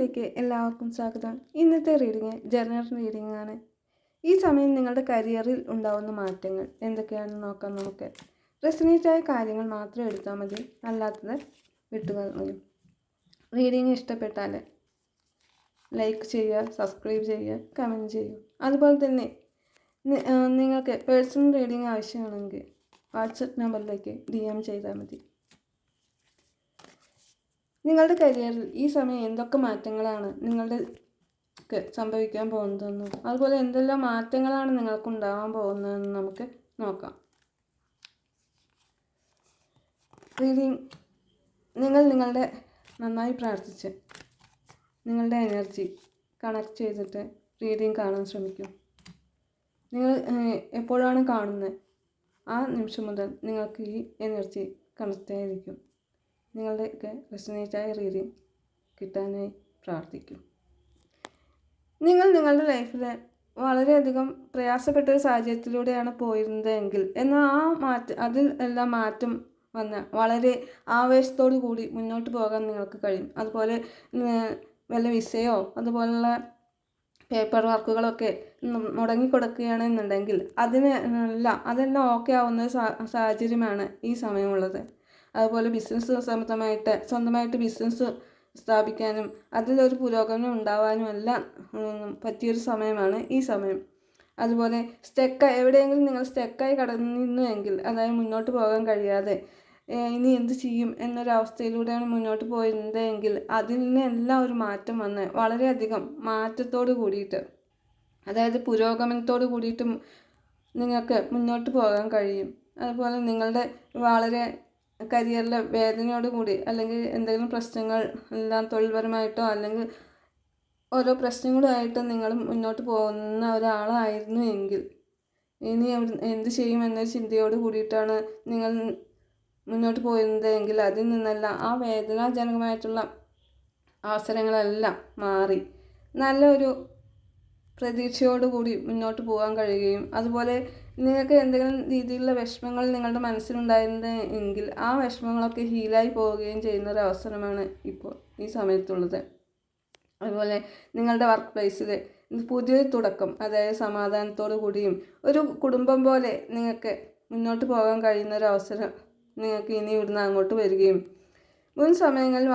റീഡിങ്ങിലേക്ക് എല്ലാവർക്കും സ്വാഗതം. ഇന്നത്തെ റീഡിങ് ജനറൽ റീഡിംഗ് ആണ്. ഈ സമയം നിങ്ങളുടെ കരിയറിൽ ഉണ്ടാകുന്ന മാറ്റങ്ങൾ എന്തൊക്കെയാണെന്ന് നോക്കാം. നമുക്ക് റെസനേറ്റായ കാര്യങ്ങൾ മാത്രം എടുത്താൽ മതി, അല്ലാത്തത് വിട്ടുകളയും. റീഡിങ് ഇഷ്ടപ്പെട്ടാൽ ലൈക്ക് ചെയ്യുക, സബ്സ്ക്രൈബ് ചെയ്യുക, കമൻറ്റ് ചെയ്യുക. അതുപോലെ തന്നെ നിങ്ങൾക്ക് പേഴ്സണൽ റീഡിങ് ആവശ്യമാണെങ്കിൽ വാട്സപ്പ് നമ്പറിലേക്ക് DM ചെയ്താൽ മതി. നിങ്ങളുടെ കരിയറിൽ ഈ സമയം എന്തൊക്കെ മാറ്റങ്ങളാണ് നിങ്ങളുടെ സംഭവിക്കാൻ പോകുന്നതെന്നും അതുപോലെ എന്തെല്ലാം മാറ്റങ്ങളാണ് നിങ്ങൾക്ക് ഉണ്ടാകാൻ പോകുന്നതെന്നും നമുക്ക് നോക്കാം. റീഡിങ് നിങ്ങളുടെ നന്നായി പ്രാർത്ഥിച്ച് നിങ്ങളുടെ എനർജി കണക്ട് ചെയ്തിട്ട് റീഡിങ് കാണാൻ ശ്രമിക്കും. നിങ്ങൾ എപ്പോഴാണ് കാണുന്നത് ആ നിമിഷം മുതൽ നിങ്ങൾക്ക് ഈ എനർജി കണക്റ്റ് ആയിരിക്കും. നിങ്ങളുടെയൊക്കെ റെസനേറ്റായ റീഡിങ് കിട്ടാനായി പ്രാർത്ഥിക്കും. നിങ്ങളുടെ ലൈഫിൽ വളരെയധികം പ്രയാസപ്പെട്ട ഒരു സാഹചര്യത്തിലൂടെയാണ് പോയിരുന്നതെങ്കിൽ എന്നാൽ അതിൽ എല്ലാം മാറ്റം വന്ന് വളരെ ആവേശത്തോടു കൂടി മുന്നോട്ട് പോകാൻ നിങ്ങൾക്ക് കഴിയും. അതുപോലെ വല്ല വിസയോ അതുപോലുള്ള പേപ്പർ വർക്കുകളൊക്കെ മുടങ്ങിക്കൊടുക്കുകയാണെന്നുണ്ടെങ്കിൽ അതെല്ലാം ഓക്കെ ആവുന്ന സാഹചര്യമാണ് ഈ സമയമുള്ളത്. അതുപോലെ ബിസിനസ് സംബന്ധമായിട്ട് സ്വന്തമായിട്ട് ബിസിനസ് സ്ഥാപിക്കാനും അതിലൊരു പുരോഗമനം ഉണ്ടാവാനും എല്ലാം പറ്റിയൊരു സമയമാണ് ഈ സമയം. അതുപോലെ എവിടെയെങ്കിലും നിങ്ങൾ സ്റ്റക്കായി കടന്നിരുന്നുവെങ്കിൽ, അതായത് മുന്നോട്ട് പോകാൻ കഴിയാതെ ഇനി എന്ത് ചെയ്യും എന്നൊരവസ്ഥയിലൂടെയാണ് മുന്നോട്ട് പോയിരുന്നതെങ്കിൽ അതിൽ നിന്നെല്ലാം ഒരു മാറ്റം വന്ന് വളരെയധികം മാറ്റത്തോട് കൂടിയിട്ട്, അതായത് പുരോഗമനത്തോട് കൂടിയിട്ട് നിങ്ങൾക്ക് മുന്നോട്ട് പോകാൻ കഴിയും. അതുപോലെ നിങ്ങളുടെ വളരെ കരിയറിലെ വേദനയോട് കൂടി അല്ലെങ്കിൽ എന്തെങ്കിലും പ്രശ്നങ്ങൾ എല്ലാം തൊഴിൽപരമായിട്ടോ അല്ലെങ്കിൽ ഓരോ പ്രശ്നങ്ങളുമായിട്ട് നിങ്ങൾ മുന്നോട്ട് പോകുന്ന ഒരാളായിരുന്നു എങ്കിൽ ഇനി എന്ത് ചെയ്യും എന്നൊരു ചിന്തയോട് കൂടിയിട്ടാണ് നിങ്ങൾ മുന്നോട്ട് പോയിരുന്നതെങ്കിൽ അതിൽ നിന്നെല്ലാം ആ വേദനാജനകമായിട്ടുള്ള അവസരങ്ങളെല്ലാം മാറി നല്ലൊരു പ്രതീക്ഷയോടുകൂടി മുന്നോട്ട് പോകാൻ കഴിയുകയും, അതുപോലെ നിങ്ങൾക്ക് എന്തെങ്കിലും രീതിയിലുള്ള വിഷമങ്ങൾ നിങ്ങളുടെ മനസ്സിലുണ്ടായിരുന്നെങ്കിൽ ആ വിഷമങ്ങളൊക്കെ ഹീലായി പോവുകയും ചെയ്യുന്ന ഒരു അവസരമാണ് ഇപ്പോൾ ഈ സമയത്തുള്ളത്. അതുപോലെ നിങ്ങളുടെ വർക്ക് പ്ലേസിൽ പുതിയൊരു തുടക്കം, അതായത് സമാധാനത്തോടു കൂടിയും ഒരു കുടുംബം പോലെ നിങ്ങൾക്ക് മുന്നോട്ട് പോകാൻ കഴിയുന്ന ഒരു അവസരം നിങ്ങൾക്ക് ഇനി ഇവിടുന്ന് അങ്ങോട്ട് വരികയും, മുൻ സമയങ്ങളിൽ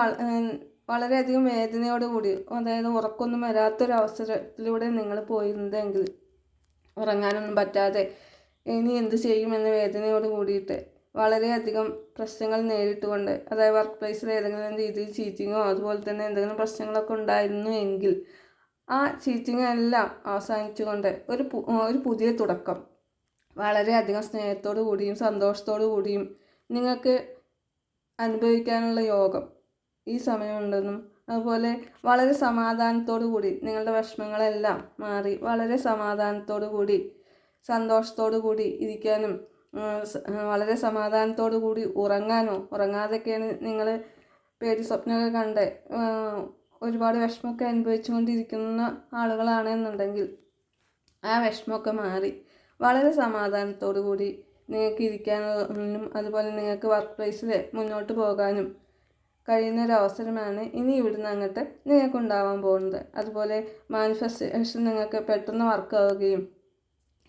വളരെയധികം വേദനയോടുകൂടി, അതായത് ഉറക്കമൊന്നും വരാത്തൊരവസരത്തിലൂടെ നിങ്ങൾ പോയിരുന്നതെങ്കിൽ ഉറങ്ങാനൊന്നും പറ്റാതെ ഇനി എന്ത് ചെയ്യുമെന്ന വേദനയോട് കൂടിയിട്ട് വളരെയധികം പ്രശ്നങ്ങൾ നേരിട്ടുകൊണ്ട്, അതായത് വർക്ക് പ്ലേസിൽ ഏതെങ്കിലും രീതിയിൽ ചീറ്റിങ്ങോ അതുപോലെ തന്നെ എന്തെങ്കിലും പ്രശ്നങ്ങളൊക്കെ ഉണ്ടായിരുന്നു എങ്കിൽ ആ ചീറ്റിങ് എല്ലാം അവസാനിച്ചുകൊണ്ട് ഒരു പുതിയ തുടക്കം വളരെയധികം സ്നേഹത്തോടു കൂടിയും സന്തോഷത്തോടു കൂടിയും നിങ്ങൾക്ക് അനുഭവിക്കാനുള്ള യോഗം ഈ സമയമുണ്ടെന്നും, അതുപോലെ വളരെ സമാധാനത്തോടു കൂടി നിങ്ങളുടെ വിഷമങ്ങളെല്ലാം മാറി വളരെ സമാധാനത്തോടു കൂടി സന്തോഷത്തോടു കൂടി ഇരിക്കാനും വളരെ സമാധാനത്തോടു കൂടി ഉറങ്ങാതൊക്കെയാണ് നിങ്ങൾ പേടി സ്വപ്നമൊക്കെ കണ്ട് ഒരുപാട് വിഷമമൊക്കെ അനുഭവിച്ചുകൊണ്ടിരിക്കുന്ന ആളുകളാണെന്നുണ്ടെങ്കിൽ ആ വിഷമമൊക്കെ മാറി വളരെ സമാധാനത്തോടു കൂടി നിങ്ങൾക്ക് ഇരിക്കാനും അതുപോലെ നിങ്ങൾക്ക് വർക്ക് പ്ലേസിൽ മുന്നോട്ട് പോകാനും കഴിയുന്നൊരവസരമാണ് ഇനി ഇവിടുന്ന് അങ്ങോട്ട് നിങ്ങൾക്കുണ്ടാവാൻ പോകുന്നത്. അതുപോലെ മാനിഫെസ്റ്റേഷൻ നിങ്ങൾക്ക് പെട്ടെന്ന് വർക്കാവുകയും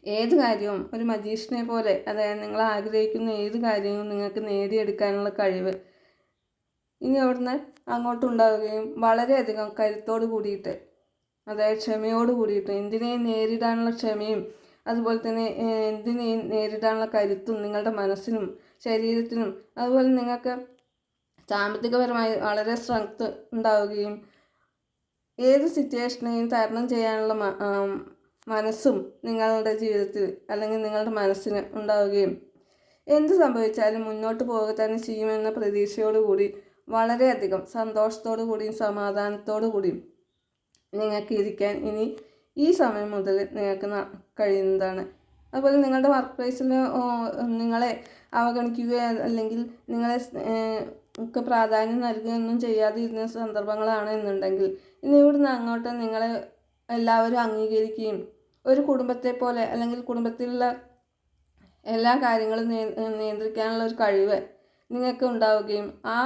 ഏത് കാര്യവും ഒരു മജീഷ്യനെ പോലെ, അതായത് നിങ്ങൾ ആഗ്രഹിക്കുന്ന ഏത് കാര്യവും നിങ്ങൾക്ക് നേടിയെടുക്കാനുള്ള കഴിവ് ഇനി അവിടുന്ന് അങ്ങോട്ടുണ്ടാവുകയും വളരെയധികം കരുത്തോട് കൂടിയിട്ട്, അതായത് ക്ഷമയോട് കൂടിയിട്ട് എന്തിനേയും നേരിടാനുള്ള ക്ഷമയും അതുപോലെ തന്നെ എന്തിനേയും നേരിടാനുള്ള കരുത്തും നിങ്ങളുടെ മനസ്സിനും ശരീരത്തിനും, അതുപോലെ നിങ്ങൾക്ക് സാമ്പത്തികപരമായി വളരെ സ്ട്രെങ്ത് ഉണ്ടാവുകയും ഏത് സിറ്റുവേഷനെയും തരണം ചെയ്യാനുള്ള മനസ്സും നിങ്ങളുടെ ജീവിതത്തിൽ അല്ലെങ്കിൽ നിങ്ങളുടെ മനസ്സിന് ഉണ്ടാവുകയും എന്ത് സംഭവിച്ചാലും മുന്നോട്ട് പോവുക തന്നെ ചെയ്യുമെന്ന പ്രതീക്ഷയോടുകൂടി വളരെയധികം സന്തോഷത്തോടു കൂടിയും സമാധാനത്തോടു കൂടിയും നിങ്ങൾക്ക് ഇരിക്കാൻ ഇനി ഈ സമയം മുതൽ നിങ്ങൾക്ക് കഴിയുന്നതാണ്. അതുപോലെ നിങ്ങളുടെ വർക്ക് പ്ലേസിൽ നിങ്ങളെ അവഗണിക്കുകയോ അല്ലെങ്കിൽ നിങ്ങളെ ഒക്കെ പ്രാധാന്യം നൽകുകയൊന്നും ചെയ്യാതിരുന്ന സന്ദർഭങ്ങളാണ് എന്നുണ്ടെങ്കിൽ ഇനി ഇവിടുന്ന് അങ്ങോട്ട് നിങ്ങളെ എല്ലാവരും അംഗീകരിക്കുകയും ഒരു കുടുംബത്തെ പോലെ അല്ലെങ്കിൽ കുടുംബത്തിലുള്ള എല്ലാ കാര്യങ്ങളും നിയന്ത്രിക്കാനുള്ള ഒരു കഴിവ് നിങ്ങൾക്ക് ഉണ്ടാവുകയും ആ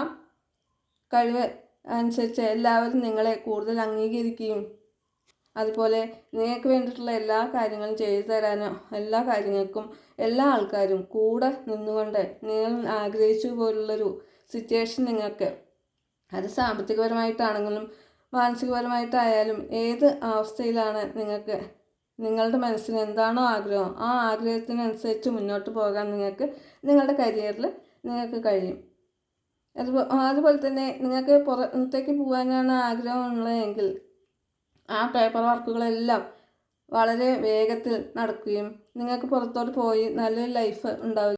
കഴിവ് അനുസരിച്ച് എല്ലാവരും നിങ്ങളെ കൂടുതൽ അംഗീകരിക്കുകയും അതുപോലെ നിങ്ങൾക്ക് വേണ്ടിയിട്ടുള്ള എല്ലാ കാര്യങ്ങളും ചെയ്തു തരാനോ എല്ലാ കാര്യങ്ങൾക്കും എല്ലാ ആൾക്കാരും കൂടെ നിന്നുകൊണ്ട് നിങ്ങൾ ആഗ്രഹിച്ചു പോലുള്ളൊരു സിറ്റുവേഷൻ നിങ്ങൾക്ക്, അത് സാമ്പത്തികപരമായിട്ടാണെങ്കിലും മാനസികപരമായിട്ടായാലും ഏത് അവസ്ഥയിലാണ് നിങ്ങൾക്ക് നിങ്ങളുടെ മനസ്സിന് എന്താണോ ആഗ്രഹം ആ ആഗ്രഹത്തിനനുസരിച്ച് മുന്നോട്ട് പോകാൻ നിങ്ങൾക്ക് നിങ്ങളുടെ കരിയറിൽ നിങ്ങൾക്ക് കഴിയും. അതുപോലെ തന്നെ നിങ്ങൾക്ക് പുറത്തേക്ക് പോകാനാണ് ആഗ്രഹമുള്ളതെങ്കിൽ ആ പേപ്പർ വർക്കുകളെല്ലാം വളരെ വേഗത്തിൽ നടക്കുകയും നിങ്ങൾക്ക് പുറത്തോട്ട് പോയി നല്ലൊരു ലൈഫ് ഉണ്ടാവുകയും